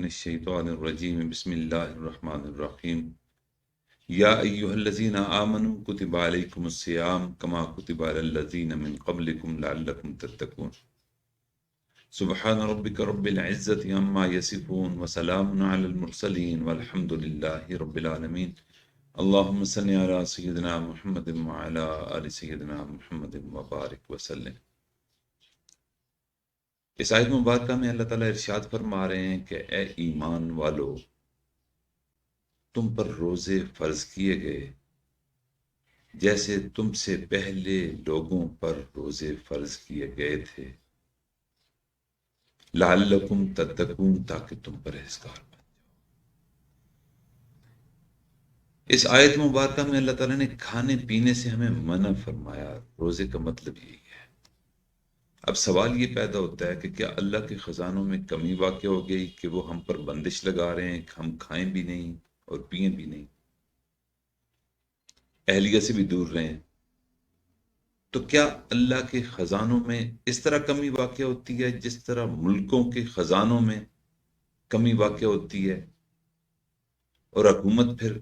من الشیطان الرجیم بسم اللہ الرحمن الرحیم یا ایہا الذین آمنوا کتب علیکم الصیام کما کتب علی الذین من قبلکم لعلکم تتقون سبحان ربک رب العزت عما یصفون وسلام علی المرسلین والحمد للہ رب العالمین اللہم صلی علی سیدنا محمد وعلی آل سیدنا محمد وبارک وسلم۔ اس آیت مبارکہ میں اللہ تعالیٰ ارشاد فرما رہے ہیں کہ اے ایمان والو، تم پر روزے فرض کیے گئے جیسے تم سے پہلے لوگوں پر روزے فرض کیے گئے تھے، لعلکم تتقون، تاکہ تم پرہیزگار بن جاؤ۔ اس آیت مبارکہ میں اللہ تعالیٰ نے کھانے پینے سے ہمیں منع فرمایا، روزے کا مطلب یہی ہے۔ اب سوال یہ پیدا ہوتا ہے کہ کیا اللہ کے خزانوں میں کمی واقع ہو گئی کہ وہ ہم پر بندش لگا رہے ہیں کہ ہم کھائیں بھی نہیں اور پئیں بھی نہیں، اہلیہ سے بھی دور رہیں؟ تو کیا اللہ کے خزانوں میں اس طرح کمی واقع ہوتی ہے جس طرح ملکوں کے خزانوں میں کمی واقع ہوتی ہے اور حکومت پھر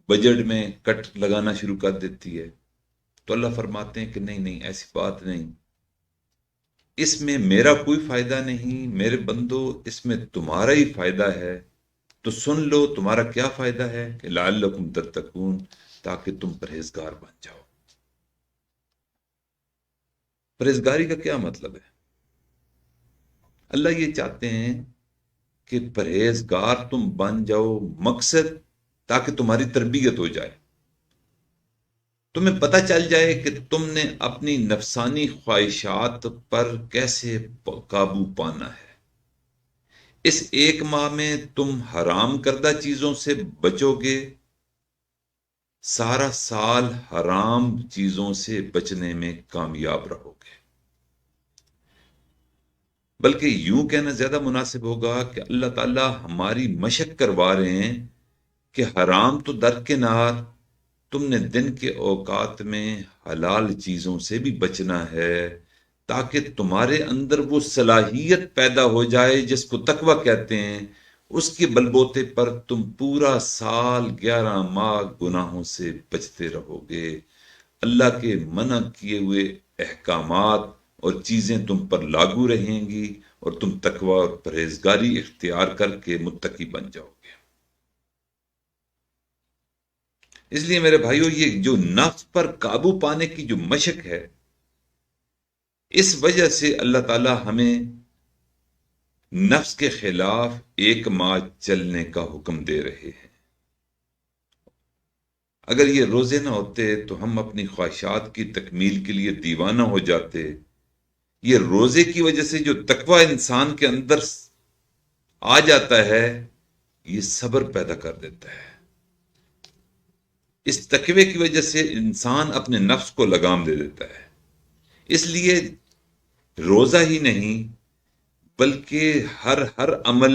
بجٹ میں کٹ لگانا شروع کر دیتی ہے؟ تو اللہ فرماتے ہیں کہ نہیں، ایسی بات نہیں، اس میں میرا کوئی فائدہ نہیں، میرے بندو، اس میں تمہارا ہی فائدہ ہے۔ تو سن لو تمہارا کیا فائدہ ہے کہ لعلکم تتقون، تاکہ تم پرہیزگار بن جاؤ۔ پرہیزگاری کا کیا مطلب ہے؟ اللہ یہ چاہتے ہیں کہ پرہیزگار تم بن جاؤ، مقصد تاکہ تمہاری تربیت ہو جائے، تمہیں پتہ چل جائے کہ تم نے اپنی نفسانی خواہشات پر کیسے قابو پانا ہے۔ اس ایک ماہ میں تم حرام کردہ چیزوں سے بچو گے، سارا سال حرام چیزوں سے بچنے میں کامیاب رہو گے۔ بلکہ یوں کہنا زیادہ مناسب ہوگا کہ اللہ تعالیٰ ہماری مشق کروا رہے ہیں کہ حرام تو درکنار، تم نے دن کے اوقات میں حلال چیزوں سے بھی بچنا ہے، تاکہ تمہارے اندر وہ صلاحیت پیدا ہو جائے جس کو تقویٰ کہتے ہیں۔ اس کے بلبوتے پر تم پورا سال 11 ماہ گناہوں سے بچتے رہو گے، اللہ کے منع کیے ہوئے احکامات اور چیزیں تم پر لاگو رہیں گی، اور تم تقویٰ اور پرہیزگاری اختیار کر کے متقی بن جاؤ گے۔ اس لیے میرے بھائیو، یہ جو نفس پر قابو پانے کی جو مشق ہے، اس وجہ سے اللہ تعالیٰ ہمیں نفس کے خلاف 1 ماہ چلنے کا حکم دے رہے ہیں۔ اگر یہ روزے نہ ہوتے تو ہم اپنی خواہشات کی تکمیل کے لیے دیوانہ ہو جاتے۔ یہ روزے کی وجہ سے جو تقویٰ انسان کے اندر آ جاتا ہے، یہ صبر پیدا کر دیتا ہے۔ اس تقوی کی وجہ سے انسان اپنے نفس کو لگام دے دیتا ہے۔ اس لیے روزہ ہی نہیں بلکہ ہر عمل،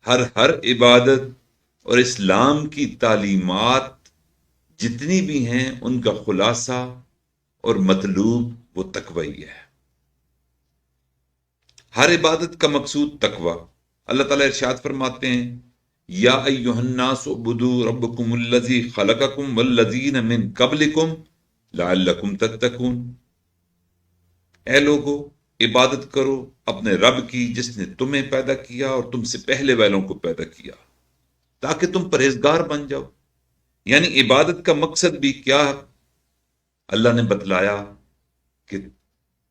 ہر عبادت اور اسلام کی تعلیمات جتنی بھی ہیں، ان کا خلاصہ اور مطلوب وہ تقوی ہی ہے۔ ہر عبادت کا مقصود تقوی۔ اللہ تعالیٰ ارشاد فرماتے ہیں، یا ایھا الناس اعبدوا ربکم الذی خلقکم والذین من قبلکم لعلکم تتقون۔ اے لوگو، عبادت کرو اپنے رب کی جس نے تمہیں پیدا کیا اور تم سے پہلے والوں کو پیدا کیا، تاکہ تم پرہیزگار بن جاؤ۔ یعنی عبادت کا مقصد بھی کیا اللہ نے بتلایا کہ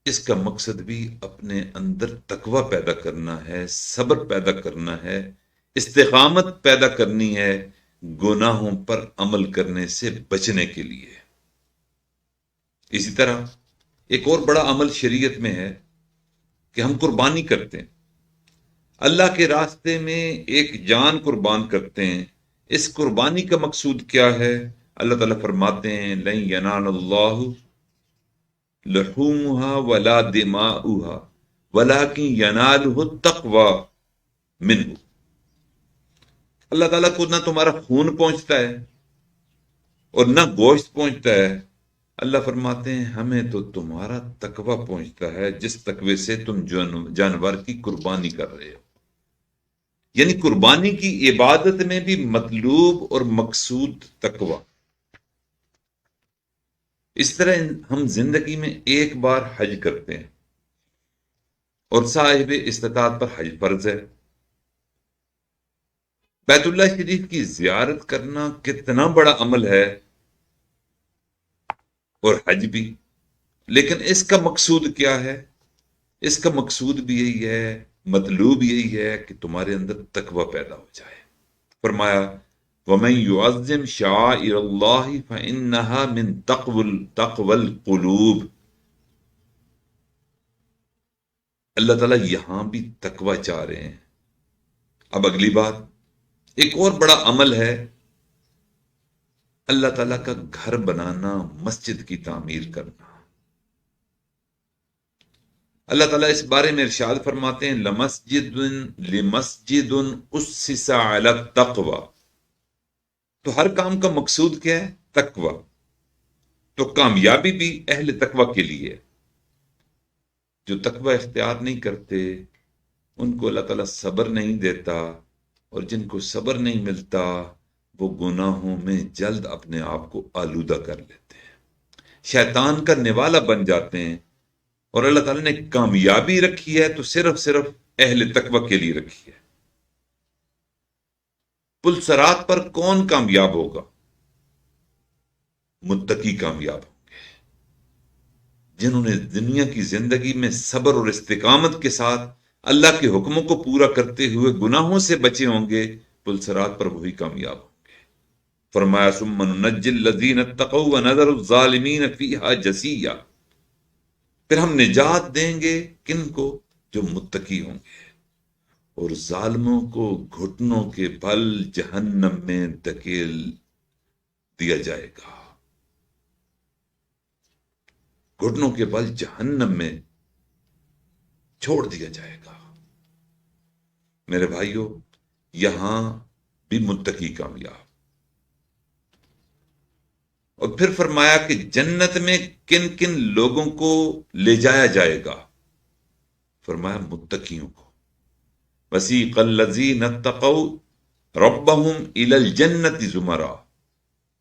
اس کا مقصد بھی اپنے اندر تقوی پیدا کرنا ہے، صبر پیدا کرنا ہے، استقامت پیدا کرنی ہے، گناہوں پر عمل کرنے سے بچنے کے لیے۔ اسی طرح ایک اور بڑا عمل شریعت میں ہے کہ ہم قربانی کرتے ہیں، اللہ کے راستے میں ایک جان قربان کرتے ہیں۔ اس قربانی کا مقصود کیا ہے؟ اللہ تعالیٰ فرماتے ہیں، لن ینال اللہ لحومها ولا دماؤها ولکن ینالہ التقوی منہ۔ اللہ تعالیٰ کو نہ تمہارا خون پہنچتا ہے اور نہ گوشت پہنچتا ہے، اللہ فرماتے ہیں ہمیں تو تمہارا تقوی پہنچتا ہے، جس تقوی سے تم جانور کی قربانی کر رہے ہو۔ یعنی قربانی کی عبادت میں بھی مطلوب اور مقصود تقوی۔ اس طرح ہم زندگی میں ایک بار حج کرتے ہیں اور صاحب استطاعت پر حج فرض ہے۔ بیت اللہ شریف کی زیارت کرنا کتنا بڑا عمل ہے، اور حج بھی، لیکن اس کا مقصود کیا ہے؟ اس کا مقصود بھی یہی ہے، مطلوب یہی ہے کہ تمہارے اندر تقوی پیدا ہو جائے۔ فرمایا وَمَن يُعَظِّمْ شَعَائِرَ اللَّهِ فَإِنَّهَا مِن تَقْوَى الْقُلُوبِ۔ اللہ تعالیٰ یہاں بھی تقوی چاہ رہے ہیں۔ اب اگلی بات، ایک اور بڑا عمل ہے اللہ تعالیٰ کا گھر بنانا، مسجد کی تعمیر کرنا۔ اللہ تعالیٰ اس بارے میں ارشاد فرماتے ہیں لمسجد اسس علی التقوی۔ تو ہر کام کا مقصود کیا ہے؟ تقوی۔ تو کامیابی بھی اہل تقوی کے لیے۔ جو تقوی اختیار نہیں کرتے ان کو اللہ تعالیٰ صبر نہیں دیتا، اور جن کو صبر نہیں ملتا وہ گناہوں میں جلد اپنے آپ کو آلودہ کر لیتے ہیں، شیطان کا نوالا بن جاتے ہیں۔ اور اللہ تعالیٰ نے کامیابی رکھی ہے تو صرف اہل تقوی کے لیے رکھی ہے۔ پل صراط پر کون کامیاب ہوگا؟ متقی کامیاب ہوں گے، جنہوں نے دنیا کی زندگی میں صبر اور استقامت کے ساتھ اللہ کے حکموں کو پورا کرتے ہوئے گناہوں سے بچے ہوں گے، پل صراط پر وہی کامیاب ہوں گے۔ فرمایا ثم ننجی الذین اتقوا ونذر الظالمین فیہا جثیا۔ پھر ہم نجات دیں گے کن کو؟ جو متقی ہوں گے، اور ظالموں کو گھٹنوں کے بل جہنم میں دھکیل دیا جائے گا۔ گھٹنوں کے بل جہنم میں چھوڑ دیا جائے گا۔ میرے بھائیوں، یہاں بھی متقی کامیاب۔ اور پھر فرمایا کہ جنت میں کن کن لوگوں کو لے جایا جائے گا؟ فرمایا متقیوں کو۔ وسیق الذین اتقوا ربهم الى الجنۃ زمرا۔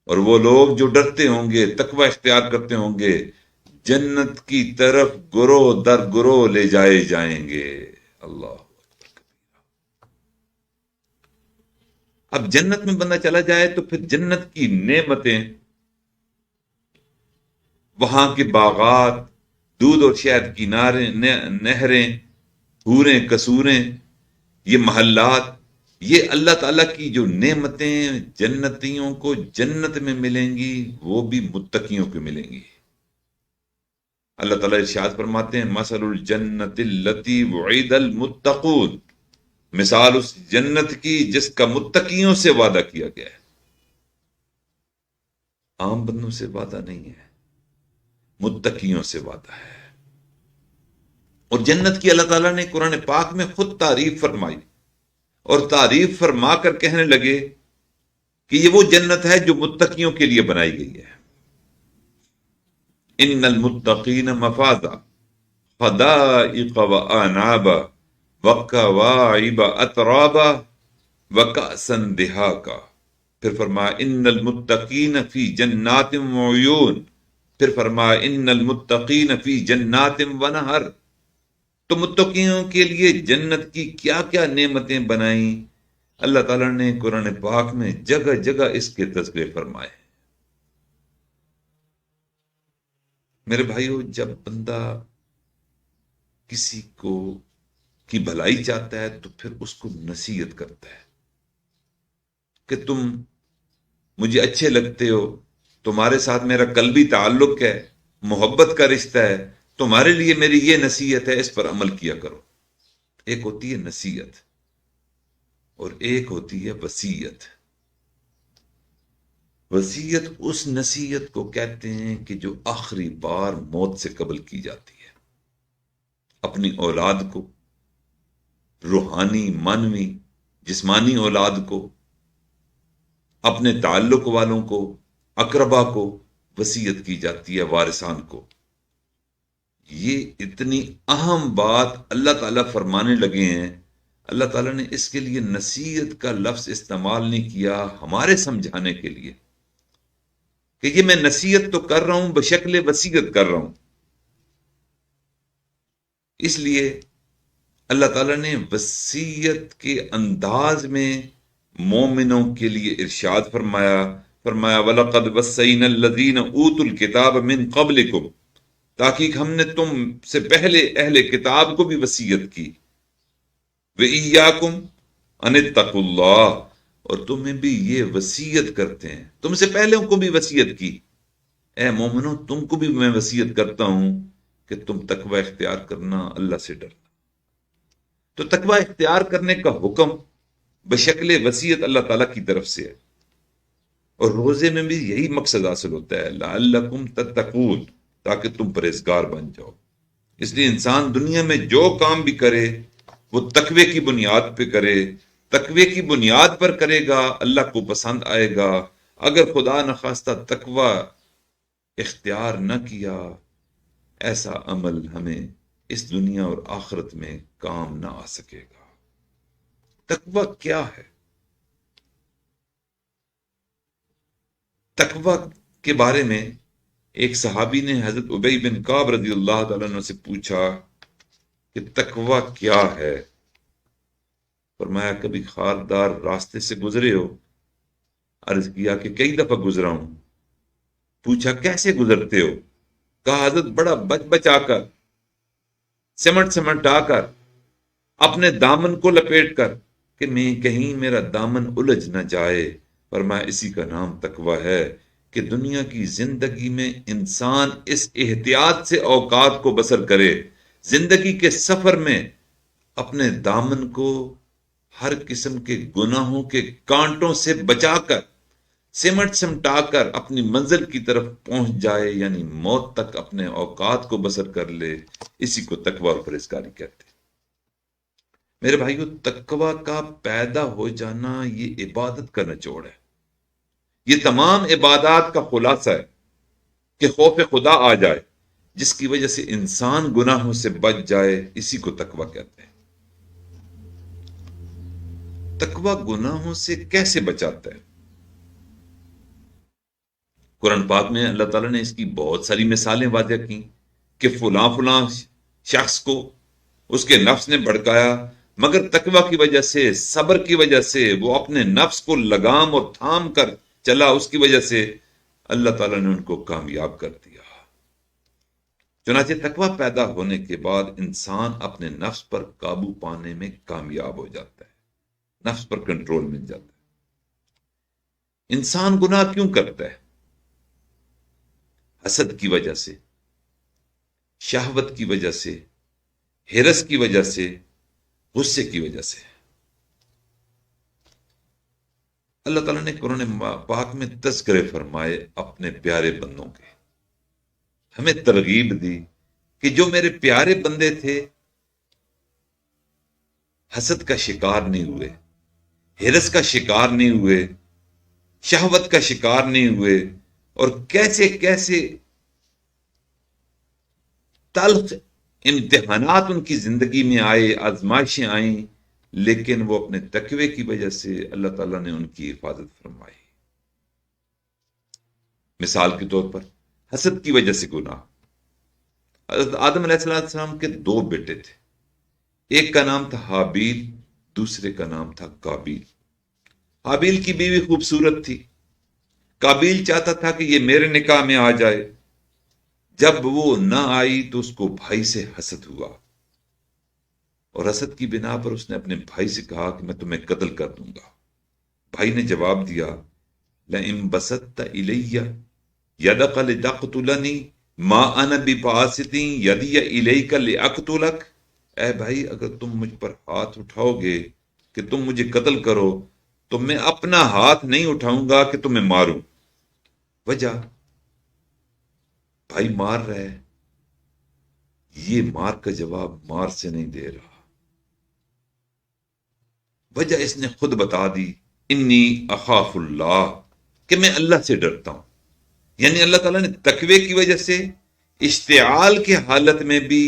اور وہ لوگ جو ڈرتے ہوں گے، تقوی اختیار کرتے ہوں گے، جنت کی طرف گروہ در گروہ لے جائے جائیں گے۔ اللہ اکبر۔ اب جنت میں بندہ چلا جائے تو پھر جنت کی نعمتیں، وہاں کے باغات، دودھ اور شہد کی نہریں، حوریں قصوریں، یہ محلات، یہ اللہ تعالیٰ کی جو نعمتیں جنتیوں کو جنت میں ملیں گی وہ بھی متقیوں کو ملیں گی۔ اللہ تعالیٰ ارشاد فرماتے ہیں مثل الجنت التی وعد المتقون۔ مثال اس جنت کی جس کا متقیوں سے وعدہ کیا گیا ہے۔ عام بندوں سے وعدہ نہیں ہے، متقیوں سے وعدہ ہے۔ اور جنت کی اللہ تعالیٰ نے قرآن پاک میں خود تعریف فرمائی، اور تعریف فرما کر کہنے لگے کہ یہ وہ جنت ہے جو متقیوں کے لیے بنائی گئی ہے۔ ان المتقین مفازا حدائق وانابا وکواعب اترابا وکأسا دہاقا۔ پھر فرمایا ان المتقین فی جنات وعیون۔ پھر فرمایا ان المتقین فی جنات ونہر۔ تو متقیوں کے لیے جنت کی کیا کیا نعمتیں بنائیں، اللہ تعالیٰ نے قرآن پاک میں جگہ جگہ اس کے تذکرے فرمائے۔ میرے بھائیو، جب بندہ کسی کو کی بھلائی چاہتا ہے تو پھر اس کو نصیحت کرتا ہے کہ تم مجھے اچھے لگتے ہو، تمہارے ساتھ میرا قلبی تعلق ہے، محبت کا رشتہ ہے، تمہارے لیے میری یہ نصیحت ہے، اس پر عمل کیا کرو۔ ایک ہوتی ہے نصیحت اور ایک ہوتی ہے وصیت۔ وصیت اس نصیحت کو کہتے ہیں کہ جو آخری بار موت سے قبل کی جاتی ہے۔ اپنی اولاد کو، روحانی، معنوی، جسمانی اولاد کو، اپنے تعلق والوں کو، اقربا کو وصیت کی جاتی ہے، وارثان کو۔ یہ اتنی اہم بات اللہ تعالیٰ فرمانے لگے ہیں اللہ تعالیٰ نے اس کے لیے نصیحت کا لفظ استعمال نہیں کیا ہمارے سمجھانے کے لیے کہ یہ میں نصیحت تو کر رہا ہوں بشکل وصیت کر رہا ہوں. اس لیے اللہ تعالیٰ نے وصیت کے انداز میں مومنوں کے لیے ارشاد فرمایا وَلَقَدْ وَصَّيْنَا الَّذِينَ أُوتُوا الْكِتَابَ مِنْ قَبْلِكُمْ، تاکہ ہم نے تم سے پہلے اہل کتاب کو بھی وصیت کی، وَإِيَّاكُمْ أَنِ اتَّقُوا اللَّهَ، اور تمہیں بھی یہ وصیت کرتے ہیں، تم سے پہلے ان کو بھی وصیت کی، اے مومنوں تم کو بھی میں وصیت کرتا ہوں کہ تم تقوی اختیار کرنا، اللہ سے ڈرنا. تو تقوی اختیار کرنے کا حکم بشکل وصیت اللہ تعالیٰ کی طرف سے ہے، اور روزے میں بھی یہی مقصد حاصل ہوتا ہے لعلکم تتقون، تاکہ تم پرہیزگار بن جاؤ. اس لیے انسان دنیا میں جو کام بھی کرے وہ تقوی کی بنیاد پہ کرے، تقوی کی بنیاد پر کرے گا اللہ کو پسند آئے گا. اگر خدا نخواستہ تقوی اختیار نہ کیا، ایسا عمل ہمیں اس دنیا اور آخرت میں کام نہ آ سکے گا. تقوی کیا ہے؟ تقوی کے بارے میں ایک صحابی نے حضرت ابی بن کعب رضی اللہ تعالیٰ عنہ سے پوچھا کہ تقوی کیا ہے؟ فرمایا کبھی خاردار راستے سے گزرے ہو؟ عرض کیا کہ کئی دفعہ گزرا ہوں. پوچھا کیسے گزرتے ہو؟ کہا حضرت بڑا بچا کر، سمٹ آ کر، اپنے دامن کو لپیٹ کر کہ میں کہیں میرا دامن الجھ نہ جائے. فرمایا اسی کا نام تقوی ہے کہ دنیا کی زندگی میں انسان اس احتیاط سے اوقات کو بسر کرے، زندگی کے سفر میں اپنے دامن کو ہر قسم کے گناہوں کے کانٹوں سے بچا کر، سمٹا کر اپنی منزل کی طرف پہنچ جائے، یعنی موت تک اپنے اوقات کو بسر کر لے. اسی کو تقوی اور پرہیزگاری کہتے ہیں. میرے بھائیو، تقوی کا پیدا ہو جانا یہ عبادت کا نچوڑ ہے، یہ تمام عبادات کا خلاصہ ہے کہ خوف خدا آ جائے جس کی وجہ سے انسان گناہوں سے بچ جائے. اسی کو تقوی کہتے ہیں. تقوی گناہوں سے کیسے بچاتا ہے؟ قرآن پاک میں اللہ تعالیٰ نے اس کی بہت ساری مثالیں واضح کی کہ فلاں شخص کو اس کے نفس نے بھڑکایا، مگر تقوی کی وجہ سے، صبر کی وجہ سے وہ اپنے نفس کو لگام اور تھام کر چلا، اس کی وجہ سے اللہ تعالیٰ نے ان کو کامیاب کر دیا. چنانچہ تقوی پیدا ہونے کے بعد انسان اپنے نفس پر قابو پانے میں کامیاب ہو جاتا ہے، نفس پر کنٹرول مل جاتا ہے. انسان گناہ کیوں کرتا ہے؟ حسد کی وجہ سے، شہوت کی وجہ سے، ہرس کی وجہ سے، غصے کی وجہ سے. اللہ تعالیٰ نے قرآن پاک میں تذکرے فرمائے اپنے پیارے بندوں کے، ہمیں ترغیب دی کہ جو میرے پیارے بندے تھے حسد کا شکار نہیں ہوئے، ہرس کا شکار نہیں ہوئے، شہوت کا شکار نہیں ہوئے، اور کیسے کیسے تلخ امتحانات ان کی زندگی میں آئے، آزمائشیں آئیں، لیکن وہ اپنے تقوی کی وجہ سے اللہ تعالیٰ نے ان کی حفاظت فرمائی. مثال کے طور پر حسد کی وجہ سے گناہ. حضرت آدم علیہ السلام کے 2 بیٹے تھے، ایک کا نام تھا حابیل، دوسرے کا نام تھا قابیل. حابیل کی بیوی خوبصورت تھی، قابیل چاہتا تھا کہ یہ میرے نکاح میں آ جائے. جب وہ نہ آئی تو اس کو بھائی سے حسد ہوا، اور حسد کی بنا پر اس نے اپنے بھائی سے کہا کہ میں تمہیں قتل کر دوں گا. بھائی نے جواب دیا لئن بسطت الی یدک لتقتلنی ما انا بباسط یدی الیک لاقتلک. اے بھائی، اگر تم مجھ پر ہاتھ اٹھاؤ گے کہ تم مجھے قتل کرو تو میں اپنا ہاتھ نہیں اٹھاؤں گا کہ تمہیں ماروں. وجہ بھائی مار رہے، یہ مار کا جواب مار سے نہیں دے رہا. وجہ اس نے خود بتا دی، انی اخاف اللہ، کہ میں اللہ سے ڈرتا ہوں. یعنی اللہ تعالیٰ نے تقوی کی وجہ سے اشتعال کی حالت میں بھی،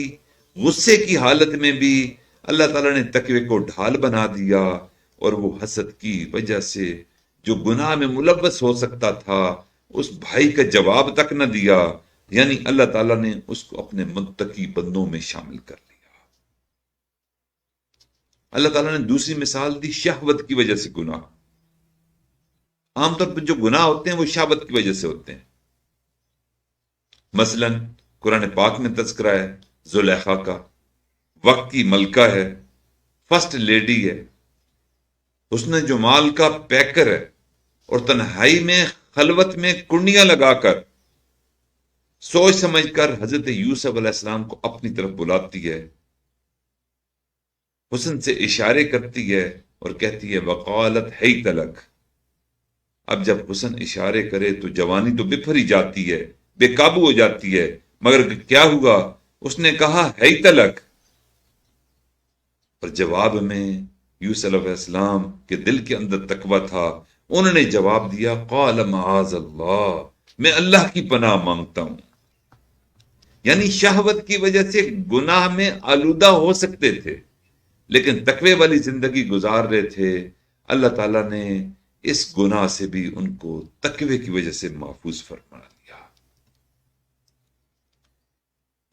غصے کی حالت میں بھی اللہ تعالیٰ نے تقوی کو ڈھال بنا دیا، اور وہ حسد کی وجہ سے جو گناہ میں ملوث ہو سکتا تھا اس بھائی کا جواب تک نہ دیا، یعنی اللہ تعالیٰ نے اس کو اپنے متقی بندوں میں شامل کر لیا۔ اللہ تعالیٰ نے دوسری مثال دی شہوت کی وجہ سے گناہ۔ عام طور پر جو گناہ ہوتے ہیں وہ شہوت کی وجہ سے ہوتے ہیں۔ مثلا قرآن پاک میں تذکرہ ہے زلیخا کا، وقت کی ملکہ ہے، فرسٹ لیڈی ہے، اس نے جو مال کا پیکر ہے، اور تنہائی میں خلوت میں کنڈیاں لگا کر سوچ سمجھ کر حضرت یوسف علیہ السلام کو اپنی طرف بلاتی ہے، حسن سے اشارے کرتی ہے اور کہتی ہے وقالت حیت لک۔ اب جب حسن اشارے کرے تو جوانی تو بفر ہی جاتی ہے، بے قابو ہو جاتی ہے، مگر کیا ہوا؟ اس نے کہا حیت لک، اور جواب میں یوسف علیہ السلام کے دل کے اندر تقوی تھا، انہوں نے جواب دیا قال معاذ اللہ، میں اللہ کی پناہ مانگتا ہوں۔ یعنی شہوت کی وجہ سے گناہ میں آلودہ ہو سکتے تھے، لیکن تقوی والی زندگی گزار رہے تھے، اللہ تعالیٰ نے اس گناہ سے بھی ان کو تقوی کی وجہ سے محفوظ فرما دیا۔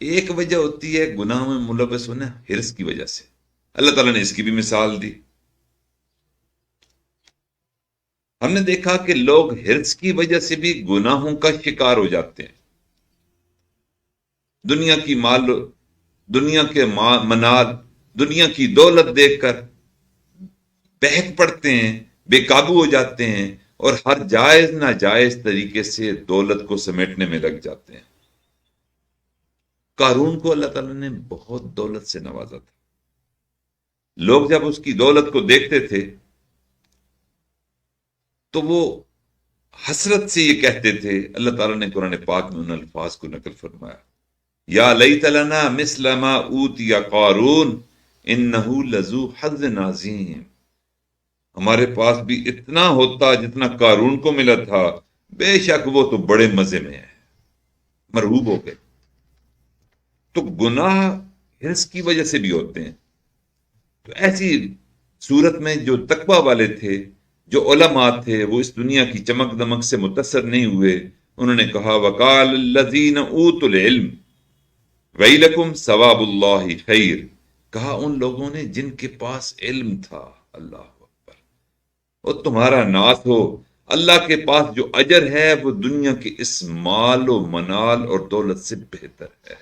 ایک وجہ ہوتی ہے گناہ میں ملوث ہونا حرص کی وجہ سے، اللہ تعالیٰ نے اس کی بھی مثال دی۔ ہم نے دیکھا کہ لوگ حرص کی وجہ سے بھی گناہوں کا شکار ہو جاتے ہیں، دنیا کی مال، دنیا کے منال، دنیا کی دولت دیکھ کر بہک پڑتے ہیں، بے قابو ہو جاتے ہیں، اور ہر جائز ناجائز طریقے سے دولت کو سمیٹنے میں لگ جاتے ہیں۔ قارون کو اللہ تعالیٰ نے بہت دولت سے نوازا تھا، لوگ جب اس کی دولت کو دیکھتے تھے تو وہ حسرت سے یہ کہتے تھے، اللہ تعالیٰ نے قرآن پاک میں ان الفاظ کو نقل فرمایا یا لیت لنا مثل ما اوتی قارون انہ لذو حظ عظیم، ہمارے پاس بھی اتنا ہوتا جتنا قارون کو ملا تھا، بے شک وہ تو بڑے مزے میں ہے، مرعوب ہو گئے۔ تو گناہ حرص کی وجہ سے بھی ہوتے ہیں۔ تو ایسی صورت میں جو تقوی والے تھے، جو علماء تھے، وہ اس دنیا کی چمک دمک سے متاثر نہیں ہوئے، انہوں نے کہا وقال الذین اوتوا العلم ویلکم ثواب اللہ خیر، کہا ان لوگوں نے جن کے پاس علم تھا، اللہ اکبر، اور تمہارا ناس ہو، اللہ کے پاس جو اجر ہے وہ دنیا کے اس مال و منال اور دولت سے بہتر ہے۔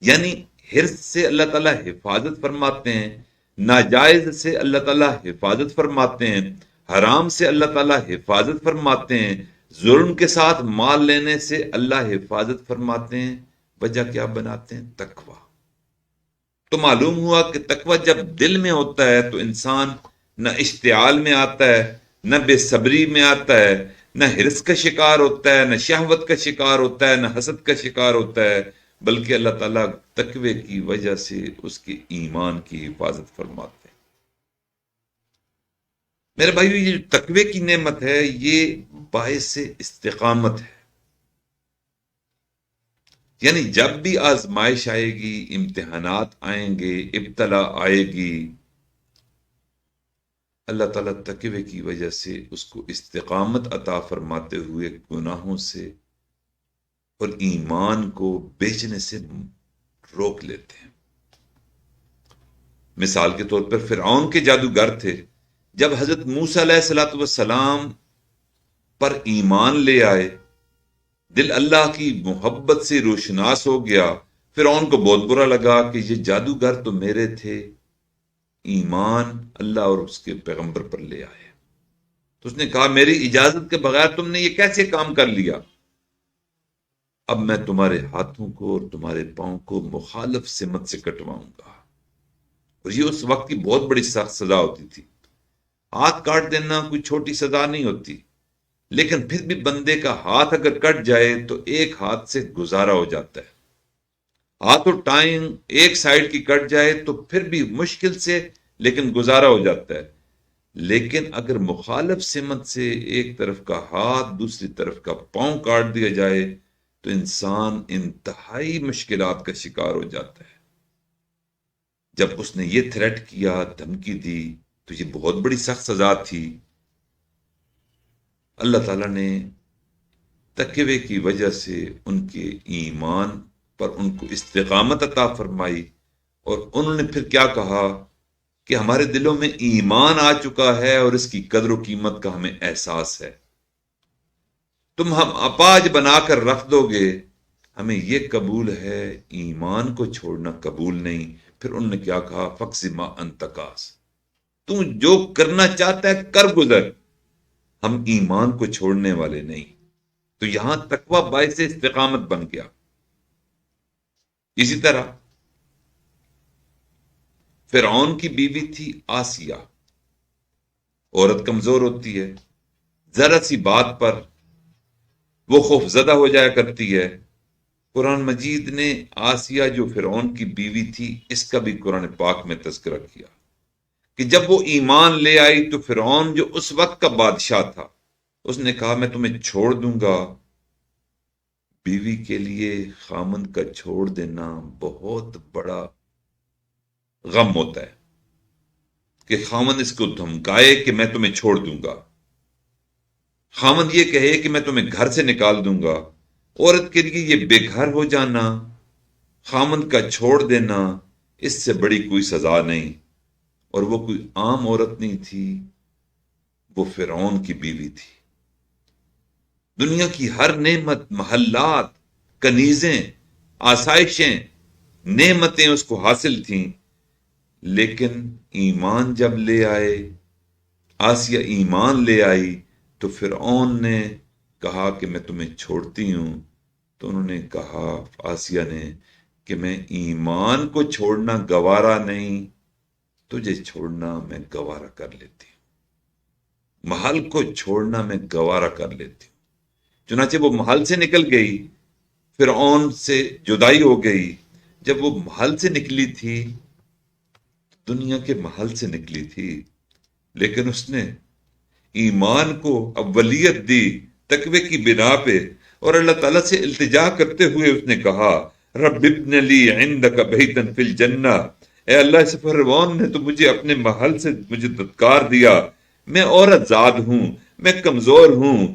یعنی حرص سے اللہ تعالیٰ حفاظت فرماتے ہیں، ناجائز سے اللہ تعالیٰ حفاظت فرماتے ہیں، حرام سے اللہ تعالیٰ حفاظت فرماتے ہیں، ظلم کے ساتھ مال لینے سے اللہ حفاظت فرماتے ہیں۔ وجہ کیا بناتے ہیں؟ تقوی۔ تو معلوم ہوا کہ تقوی جب دل میں ہوتا ہے تو انسان نہ اشتعال میں آتا ہے، نہ بے صبری میں آتا ہے، نہ حرص کا شکار ہوتا ہے، نہ شہوت کا شکار ہوتا ہے، نہ حسد کا شکار ہوتا ہے، بلکہ اللہ تعالیٰ تقوی کی وجہ سے اس کے ایمان کی حفاظت فرماتے ہیں۔ میرے بھائیو، یہ جو تقوی کی نعمت ہے یہ باعث استقامت ہے۔ یعنی جب بھی آزمائش آئے گی، امتحانات آئیں گے، ابتلا آئے گی، اللہ تعالیٰ تقوی کی وجہ سے اس کو استقامت عطا فرماتے ہوئے گناہوں سے اور ایمان کو بیچنے سے روک لیتے ہیں۔ مثال کے طور پر فرعون کے جادوگر تھے، جب حضرت موسیٰ علیہ السلام پر ایمان لے آئے، دل اللہ کی محبت سے روشناس ہو گیا، فرعون کو بہت برا لگا کہ یہ جادوگر تو میرے تھے، ایمان اللہ اور اس کے پیغمبر پر لے آئے۔ تو اس نے کہا میری اجازت کے بغیر تم نے یہ کیسے کام کر لیا؟ اب میں تمہارے ہاتھوں کو اور تمہارے پاؤں کو مخالف سمت سے کٹواؤں گا۔ اور یہ اس وقت کی بہت بڑی سخت سزا ہوتی تھی۔ ہاتھ کاٹ دینا کوئی چھوٹی سزا نہیں ہوتی، لیکن پھر بھی بندے کا ہاتھ اگر کٹ جائے تو ایک ہاتھ سے گزارا ہو جاتا ہے۔ ہاتھ اور ٹائم ایک سائیڈ کی کٹ جائے تو پھر بھی مشکل سے لیکن گزارا ہو جاتا ہے، لیکن اگر مخالف سمت سے ایک طرف کا ہاتھ دوسری طرف کا پاؤں کاٹ دیا جائے تو انسان انتہائی مشکلات کا شکار ہو جاتا ہے۔ جب اس نے یہ تھریٹ کیا، دھمکی دی، تو یہ بہت بڑی سخت سزا تھی۔ اللہ تعالیٰ نے تقوی کی وجہ سے ان کے ایمان پر ان کو استقامت عطا فرمائی، اور انہوں نے پھر کیا کہا کہ ہمارے دلوں میں ایمان آ چکا ہے اور اس کی قدر و قیمت کا ہمیں احساس ہے، تم ہم اپاج بنا کر رکھ دو گے، ہمیں یہ قبول ہے، ایمان کو چھوڑنا قبول نہیں۔ پھر انہوں نے کیا کہا، فقس ما انتقاس، تو جو کرنا چاہتا ہے کر گزر، ہم ایمان کو چھوڑنے والے نہیں۔ تو یہاں تقوی باعث استقامت بن گیا۔ اسی طرح فرعون کی بیوی تھی آسیہ، عورت کمزور ہوتی ہے، ذرا سی بات پر وہ خوف زدہ ہو جایا کرتی ہے۔ قرآن مجید نے آسیہ جو فرعون کی بیوی تھی اس کا بھی قرآن پاک میں تذکرہ کیا کہ جب وہ ایمان لے آئی تو فرعون جو اس وقت کا بادشاہ تھا، اس نے کہا میں تمہیں چھوڑ دوں گا۔ بیوی کے لیے خامند کا چھوڑ دینا بہت بڑا غم ہوتا ہے کہ خامند اس کو دھمکائے کہ میں تمہیں چھوڑ دوں گا، خامند یہ کہے کہ میں تمہیں گھر سے نکال دوں گا۔ عورت کے لیے یہ بے گھر ہو جانا، خامند کا چھوڑ دینا، اس سے بڑی کوئی سزا نہیں۔ اور وہ کوئی عام عورت نہیں تھی، وہ فرعون کی بیوی تھی۔ دنیا کی ہر نعمت، محلات، کنیزیں، آسائشیں، نعمتیں اس کو حاصل تھیں، لیکن ایمان جب لے آئے، آسیہ ایمان لے آئی، تو فرعون نے کہا کہ میں تمہیں چھوڑتی ہوں۔ تو انہوں نے کہا، آسیہ نے، کہ میں ایمان کو چھوڑنا گوارا نہیں، تجھے چھوڑنا میں گوارا کر لیتی ہوں، محل کو چھوڑنا میں گوارا کر لیتی ہوں۔ چنانچہ وہ محل سے نکل گئی، فرعون سے جدائی ہو گئی۔ جب وہ محل سے نکلی تھی، دنیا کے محل سے نکلی تھی، لیکن اس نے ایمان کو اولیت دی تقوی کی بنا پہ، اور اللہ تعالیٰ سے التجا کرتے ہوئے اس نے کہا، رب ابن لی عندک بیتا فی الجنہ، اے اللہ اس فرعون نے تو مجھے اپنے محل سے مجھے دھتکار دیا، میں عورت زاد ہوں، میں کمزور ہوں،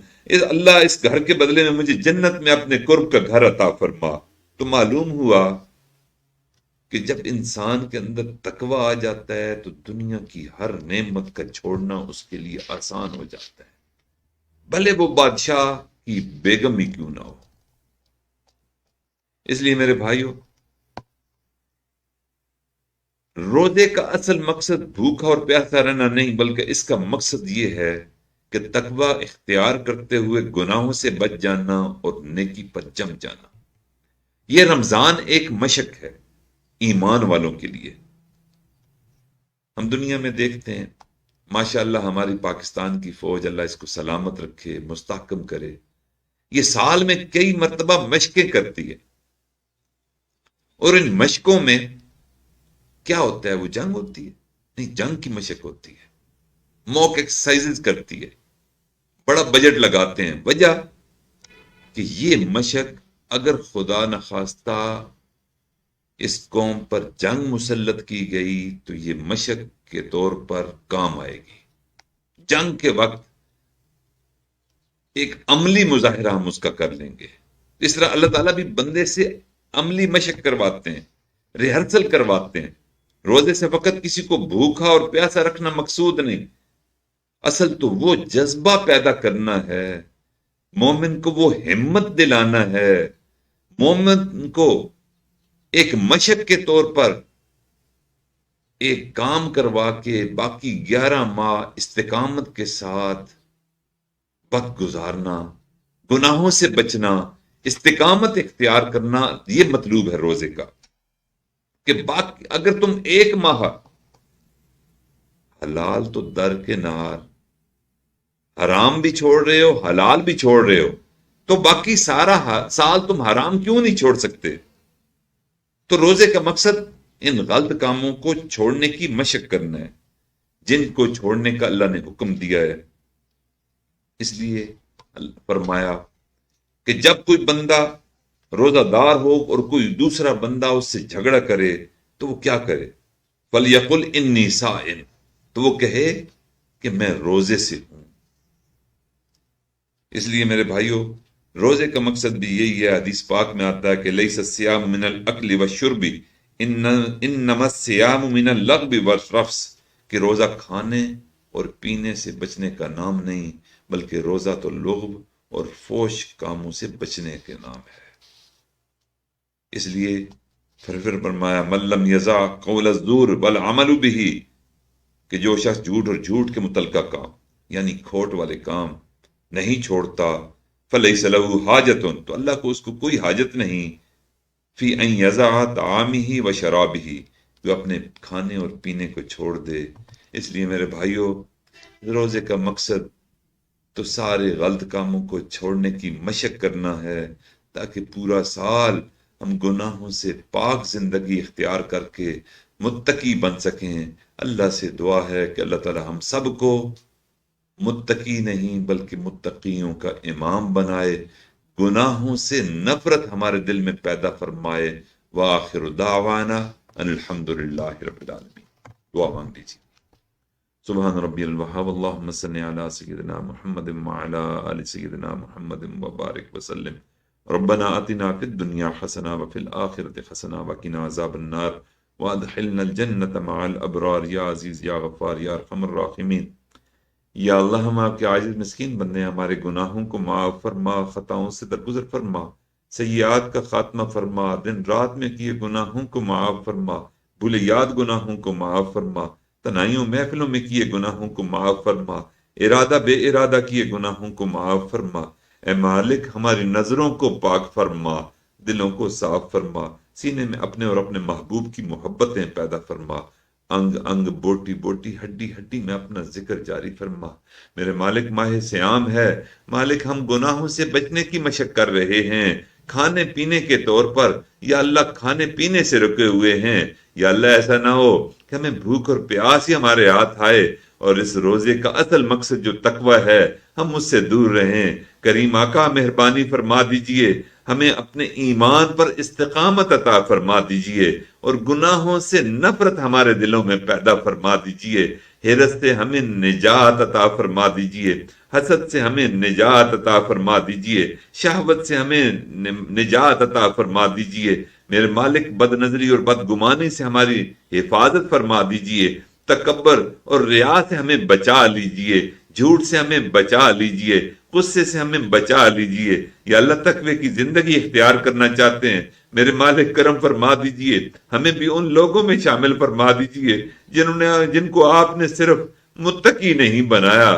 اللہ اس گھر کے بدلے میں مجھے جنت میں اپنے قرب کا گھر عطا فرما۔ تو معلوم ہوا کہ جب انسان کے اندر تقوی آ جاتا ہے تو دنیا کی ہر نعمت کا چھوڑنا اس کے لیے آسان ہو جاتا ہے، بھلے وہ بادشاہ کی بیگم ہی کیوں نہ ہو۔ اس لیے میرے بھائیوں، روزے کا اصل مقصد بھوکا اور پیاسا رہنا نہیں، بلکہ اس کا مقصد یہ ہے کہ تقوی اختیار کرتے ہوئے گناہوں سے بچ جانا اور نیکی پر جم جانا۔ یہ رمضان ایک مشق ہے ایمان والوں کے لیے۔ ہم دنیا میں دیکھتے ہیں، ماشاءاللہ ہماری پاکستان کی فوج، اللہ اس کو سلامت رکھے، مستحکم کرے، یہ سال میں کئی مرتبہ مشقیں کرتی ہے، اور ان مشقوں میں کیا ہوتا ہے، وہ جنگ ہوتی ہے؟ نہیں، جنگ کی مشق ہوتی ہے، موک ایکسرسائز کرتی ہے، بڑا بجٹ لگاتے ہیں۔ وجہ کہ یہ مشق اگر خدا نخواستہ اس قوم پر جنگ مسلط کی گئی تو یہ مشق کے طور پر کام آئے گی۔ جنگ کے وقت ایک عملی مظاہرہ ہم اس کا کر لیں گے۔ اس طرح اللہ تعالیٰ بھی بندے سے عملی مشق کرواتے ہیں، ریہرسل کرواتے ہیں۔ روزے سے فقط کسی کو بھوکا اور پیاسا رکھنا مقصود نہیں، اصل تو وہ جذبہ پیدا کرنا ہے، مومن کو وہ ہمت دلانا ہے، مومن کو ایک مشق کے طور پر ایک کام کروا کے باقی 11 ماہ استقامت کے ساتھ وقت گزارنا، گناہوں سے بچنا، استقامت اختیار کرنا، یہ مطلوب ہے روزے کا۔ کہ باقی اگر تم 1 ماہ حلال تو درکنار، حرام بھی چھوڑ رہے ہو، حلال بھی چھوڑ رہے ہو، تو باقی سارا سال تم حرام کیوں نہیں چھوڑ سکتے؟ تو روزے کا مقصد ان غلط کاموں کو چھوڑنے کی مشق کرنا ہے جن کو چھوڑنے کا اللہ نے حکم دیا ہے۔ اس لیے فرمایا کہ جب کوئی بندہ روزہ دار ہو اور کوئی دوسرا بندہ اس سے جھگڑا کرے تو وہ کیا کرے؟ فَلْيَقُلْ إِنِّي صَائِمٌ، تو وہ کہے کہ میں روزے سے ہوں۔ اس لیے میرے بھائیوں، روزے کا مقصد بھی یہی ہے، حدیث پاک میں آتا ہے کہ لیس الصیام من الاکل والشرب انما الصیام من اللغو والرفث، کہ روزہ کھانے اور پینے سے بچنے کا نام نہیں، بلکہ روزہ تو لغو اور فوش کاموں سے بچنے کے نام ہے۔ اس لیے پھر فرمایا من لم یزع قول الزور والعمل به، کہ جو شخص جھوٹ اور جھوٹ کے متعلقہ کام یعنی کھوٹ والے کام نہیں چھوڑتا، فلیس لہ حاجت، تو اللہ کو اس کو کوئی حاجت نہیں، فی ان یزع طعامہ و شرابہ، جو اپنے کھانے اور پینے کو چھوڑ دے۔ اس لیے میرے بھائیوں، روزے کا مقصد تو سارے غلط کاموں کو چھوڑنے کی مشق کرنا ہے، تاکہ پورا سال ہم گناہوں سے پاک زندگی اختیار کر کے متقی بن سکیں۔ اللہ سے دعا ہے کہ اللہ تعالی ہم سب کو متقی نہیں بلکہ متقیوں کا امام بنائے، گناہوں سے نفرت ہمارے دل میں پیدا فرمائے۔ وآخر دعوانا ان الحمدللہ رب العالمین۔ دعا مانگ لیجیے۔ سبحان ربی الوہاب، اللہم صلی علی سیدنا محمد وعلی آل سیدنا محمد وبارک وسلم۔ ربنا آتنا فی الدنیا حسنہ وفی الآخرۃ حسنہ وقنا عذاب النار وادخلنا الجنۃ مع الابرار، یا عزیز یا غفار یا ارحم الراحمین۔ یا اللہ، ہم آپ کے عاجز مسکین بندے ہیں، ہمارے گناہوں کو معاف فرما، خطاؤں سے درگزر فرما، سیئات کا خاتمہ فرما، دن رات میں کیے گناہوں کو معاف فرما، بھولے یاد گناہوں کو معاف فرما، تنہائیوں محفلوں میں کیے گناہوں کو معاف فرما، ارادہ بے ارادہ کیے گناہوں کو معاف فرما۔ اے مالک، ہماری نظروں کو پاک فرما، دلوں کو صاف فرما، سینے میں اپنے اور اپنے محبوب کی محبتیں پیدا فرما، انگ انگ بوٹی بوٹی ہڈی ہڈی میں اپنا ذکر جاری فرما۔ میرے مالک، ماہ سیام ہے، مالک ہم گناہوں سے بچنے کی مشق کر رہے ہیں، کھانے پینے کے طور پر یا اللہ کھانے پینے سے رکے ہوئے ہیں۔ یا اللہ ایسا نہ ہو کہ ہمیں بھوک اور پیاس ہی ہمارے ہاتھ آئے اور اس روزے کا اصل مقصد جو تقوی ہے ہم اس سے دور رہیں۔ کریم آقا مہربانی فرما دیجئے، ہمیں اپنے ایمان پر استقامت عطا فرما دیجئے اور گناہوں سے نفرت ہمارے دلوں میں پیدا فرما دیجئے، حرص سے ہمیں نجات عطا فرما دیجئے، حسد سے ہمیں نجات عطا فرما دیجئے، شہوت سے ہمیں نجات عطا فرما دیجئے۔ میرے مالک، بد نظری اور بدگمانی سے ہماری حفاظت فرما دیجئے، تکبر اور ریا سے ہمیں بچا لیجئے، جھوٹ سے ہمیں بچا لیجئے، غصے سے ہمیں بچا لیجئے۔ یا اللہ تقوی کی زندگی اختیار کرنا چاہتے ہیں، میرے مالک کرم فرما دیجئے، ہمیں بھی ان لوگوں میں شامل فرما دیجئے جن کو آپ نے صرف متقی نہیں بنایا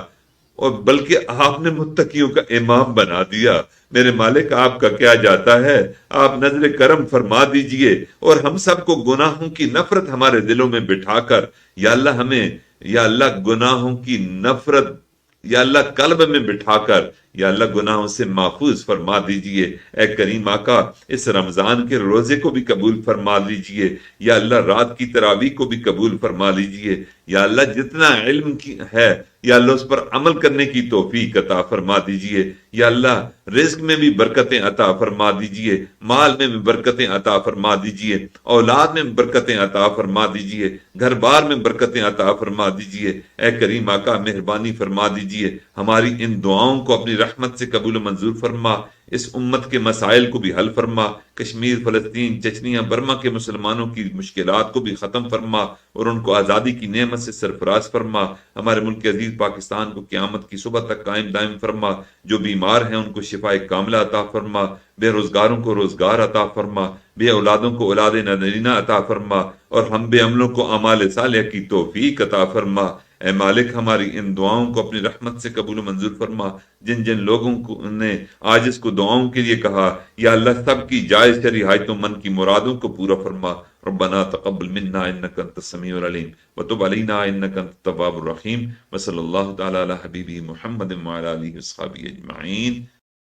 اور بلکہ آپ نے متقیوں کا امام بنا دیا۔ میرے مالک، آپ کا کیا جاتا ہے، آپ نظر کرم فرما دیجئے اور ہم سب کو گناہوں کی نفرت ہمارے دلوں میں بٹھا کر، یا اللہ ہمیں، یا اللہ گناہوں کی نفرت یا اللہ قلب میں بٹھا کر، یا اللہ گناہوں سے محفوظ فرما دیجئے۔ اے کریم آقا، اس رمضان کے روزے کو بھی قبول فرما لیجئے، یا اللہ رات کی تراویح کو بھی قبول فرما لیجئے، یا اللہ جتنا علم کی ہے یا اللہ اس پر عمل کرنے کی توفیق عطا فرما دیجئے، یا اللہ رزق میں بھی برکتیں عطا فرما دیجئے، مال میں بھی برکتیں عطا فرما دیجئے، اولاد میں بھی برکتیں عطا فرما دیجئے، گھر بار میں برکتیں عطا فرما دیجئے۔ اے کریم آقا مہربانی فرما دیجئے، ہماری ان دعاؤں کو اپنی رحمت سے قبول و منظور فرما، اس امت کے مسائل کو بھی حل فرما، کشمیر، فلسطین، چچنیا، برما کے مسلمانوں کی مشکلات کو بھی ختم فرما اور ان کو آزادی کی نعمت سے سرفراز فرما، ہمارے ملک عزیز پاکستان کو قیامت کی صبح تک قائم دائم فرما، جو بیمار ہیں ان کو شفاء کاملہ عطا فرما، بے روزگاروں کو روزگار عطا فرما، بے اولادوں کو اولاد نذرینہ عطا فرما اور ہم بے عملوں کو اعمال صالحہ کی توفیق عطا فرما۔ اے مالک، ہماری ان دعاؤں کو اپنی رحمت سے قبول و منظور فرما۔ جن جن لوگوں کو نے آج اس کو دعاؤں کے لیے کہا، یا اللہ سب کی جائز شرعی حاجتوں من کی مرادوں کو پورا فرما۔ ربنا تقبل منا انک انت السمیع العلیم وتب علینا انک انت التواب الرحیم، وصلی اللہ تعالی علی حبیبہ محمد وعلی آلہ وصحبہ اجمعین۔